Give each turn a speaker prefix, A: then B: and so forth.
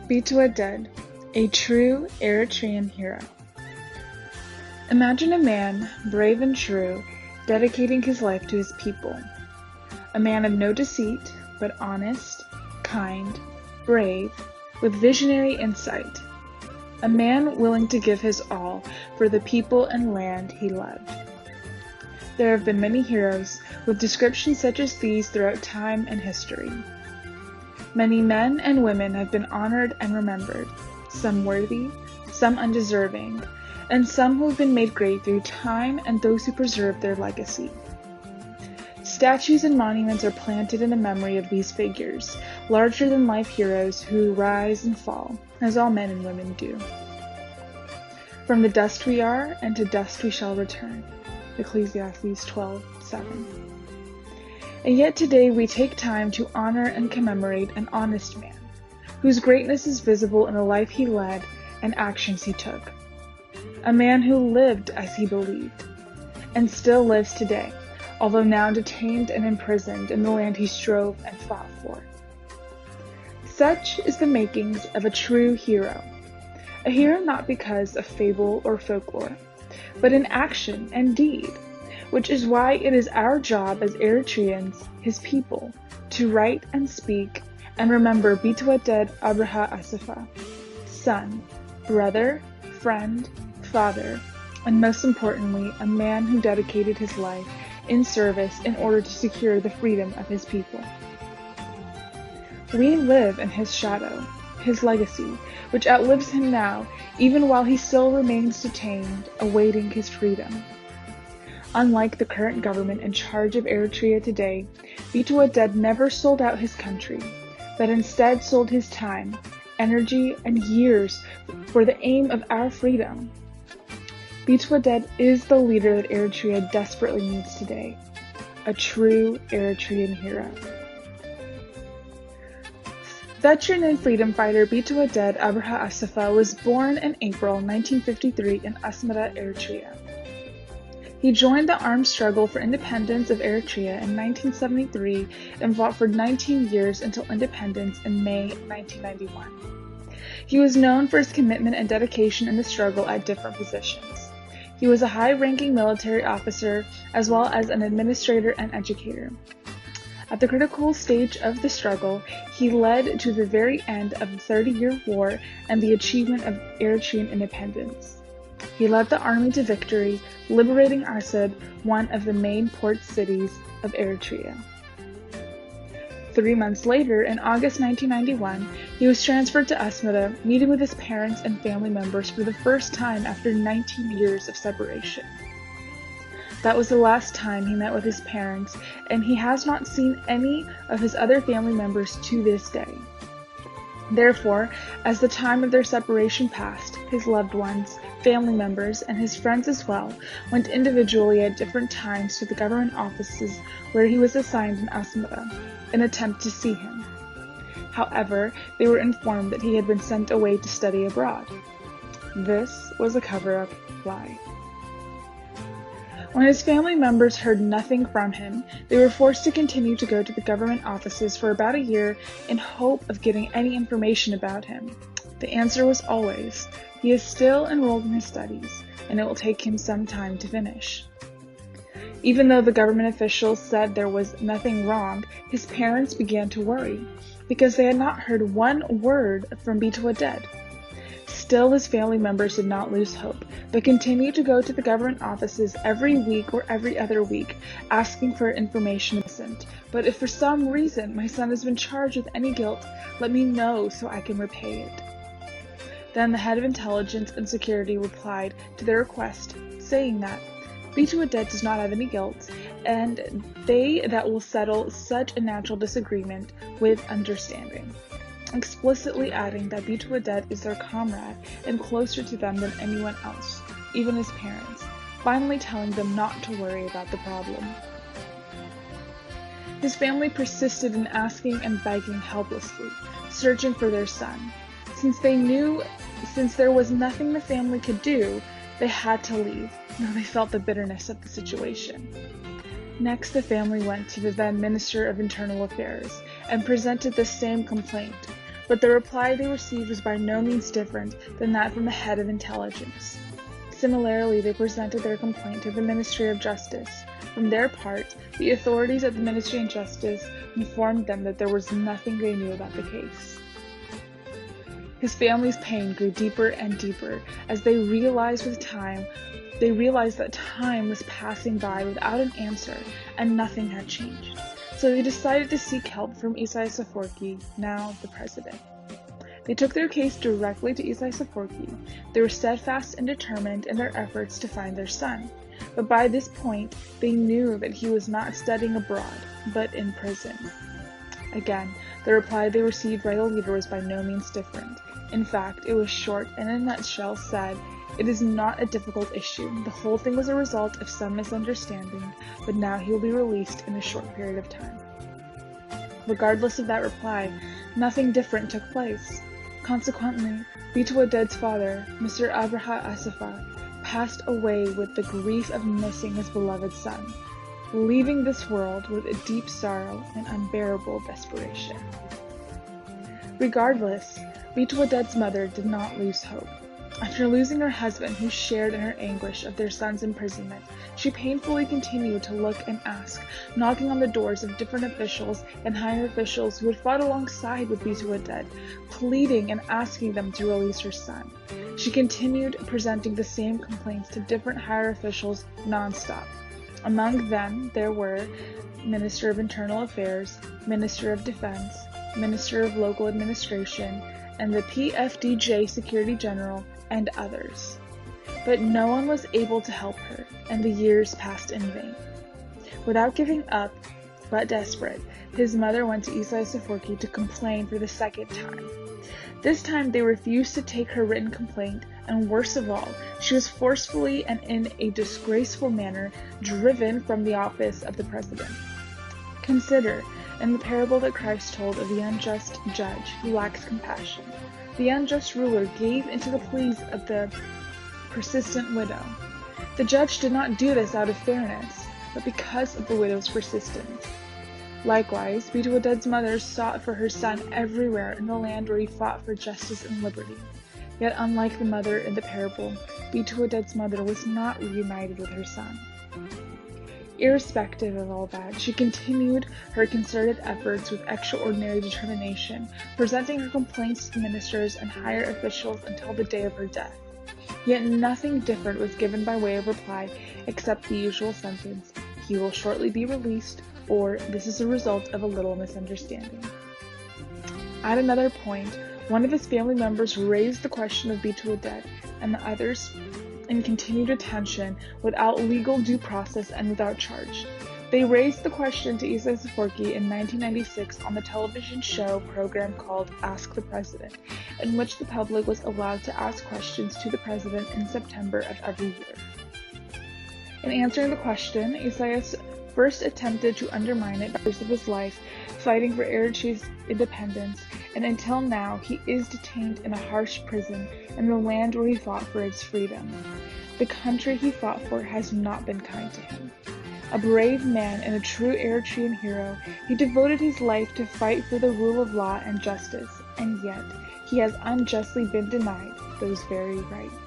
A: Biteweded, a true Eritrean hero. Imagine a man, brave and true, dedicating his life to his people. A man of no deceit, but honest, kind, brave, with visionary insight. A man willing to give his all for the people and land he loved. There have been many heroes with descriptions such as these throughout time and history. Many men and women have been honored and remembered, some worthy, some undeserving, and some who have been made great through time and those who preserve their legacy. Statues and monuments are planted in the memory of these figures, larger-than-life heroes who rise and fall, as all men and women do. From the dust we are, and to dust we shall return. Ecclesiastes 12:7. And yet today we take time to honor and commemorate an honest man, whose greatness is visible in the life he led and actions he took. A man who lived as he believed, and still lives today, although now detained and imprisoned in the land he strove and fought for. Such is the makings of a true hero. A hero not because of fable or folklore, but in action and deed, which is why it is our job as Eritreans, his people, to write and speak and remember Biteweded Abraha, son, brother, friend, father, and most importantly, a man who dedicated his life in service in order to secure the freedom of his people. We live in his shadow, his legacy, which outlives him now, even while he still remains detained, awaiting his freedom. Unlike the current government in charge of Eritrea today, Biteweded never sold out his country, but instead sold his time, energy, and years for the aim of our freedom. Biteweded is the leader that Eritrea desperately needs today, a true Eritrean hero. Veteran and freedom fighter Biteweded Abraha was born in April 1953 in Asmara, Eritrea. He joined the armed struggle for independence of Eritrea in 1973 and fought for 19 years until independence in May 1991. He was known for his commitment and dedication in the struggle at different positions. He was a high-ranking military officer as well as an administrator and educator. At the critical stage of the struggle, he led to the very end of the 30-year war and the achievement of Eritrean independence. He led the army to victory, liberating Asab, one of the main port cities of Eritrea. 3 months later, in August 1991, he was transferred to Asmara, meeting with his parents and family members for the first time after 19 years of separation. That was the last time he met with his parents, and he has not seen any of his other family members to this day. Therefore, as the time of their separation passed, his loved ones, family members, and his friends as well went individually at different times to the government offices where he was assigned in Asmara, in an attempt to see him. However, they were informed that he had been sent away to study abroad. This was a cover-up lie. When his family members heard nothing from him, they were forced to continue to go to the government offices for about a year in hope of getting any information about him. The answer was always, he is still enrolled in his studies, and it will take him some time to finish. Even though the government officials said there was nothing wrong, his parents began to worry, because they had not heard one word from Biteweded. Still, his family members did not lose hope, but continued to go to the government offices every week or every other week, asking for information. But if for some reason my son has been charged with any guilt, let me know so I can repay it. Then the head of intelligence and security replied to their request, saying that Biteweded does not have any guilt, and they that will settle such a natural disagreement with understanding, explicitly adding that Biteweded is their comrade and closer to them than anyone else, even his parents, finally telling them not to worry about the problem. His family persisted in asking and begging helplessly, searching for their son. Since there was nothing the family could do, they had to leave, though they felt the bitterness of the situation. Next, the family went to the then Minister of Internal Affairs and presented the same complaint, but the reply they received was by no means different than that from the head of intelligence. Similarly, they presented their complaint to the Ministry of Justice. From their part, the authorities at the Ministry of Justice informed them that there was nothing they knew about the case. His family's pain grew deeper and deeper as they realized that time was passing by without an answer and nothing had changed. So they decided to seek help from Isaias Afwerki, now the president. They took their case directly to Isaias Afwerki. They were steadfast and determined in their efforts to find their son. But by this point, they knew that he was not studying abroad, but in prison. Again, the reply they received by the leader was by no means different. In fact, it was short and in a nutshell said, "It is not a difficult issue. The whole thing was a result of some misunderstanding, but now he will be released in a short period of time." Regardless of that reply, nothing different took place. Consequently, Biteweded's father, Mr. Abraha Asafa, passed away with the grief of missing his beloved son, leaving this world with a deep sorrow and unbearable desperation. Regardless, Biteweded's mother did not lose hope. After losing her husband, who shared in her anguish of their son's imprisonment, she painfully continued to look and ask, knocking on the doors of different officials and higher officials who had fought alongside with Biteweded, pleading and asking them to release her son. She continued presenting the same complaints to different higher officials nonstop. Among them, there were Minister of Internal Affairs, Minister of Defense, Minister of Local Administration, and the PFDJ Secretary General, and others. But no one was able to help her, and the years passed in vain. Without giving up, but desperate, his mother went to Isaias Afwerki to complain for the second time. This time they refused to take her written complaint, and worst of all, she was forcefully and in a disgraceful manner driven from the office of the president. Consider, in the parable that Christ told of the unjust judge who lacks compassion, the unjust ruler gave into the pleas of the persistent widow. The judge did not do this out of fairness, but because of the widow's persistence. Likewise, Biteweded's mother sought for her son everywhere in the land where he fought for justice and liberty. Yet unlike the mother in the parable, Biteweded's mother was not reunited with her son. Irrespective of all that, she continued her concerted efforts with extraordinary determination, presenting her complaints to ministers and higher officials until the day of her death. Yet nothing different was given by way of reply except the usual sentence, "He will shortly be released," or "This is a result of a little misunderstanding." At another point, one of his family members raised the question of Biteweded, and the others in continued detention without legal due process and without charge. They raised the question to Isaias Afwerki in 1996 on the television show program called Ask the President, in which the public was allowed to ask questions to the president in September of every year. In answering the question, Isaias first attempted to undermine it by the use of his life fighting for Eritrea's independence, and until now he is detained in a harsh prison in the land where he fought for its freedom. The country he fought for has not been kind to him. A brave man and a true Eritrean hero, he devoted his life to fight for the rule of law and justice, and yet he has unjustly been denied those very rights.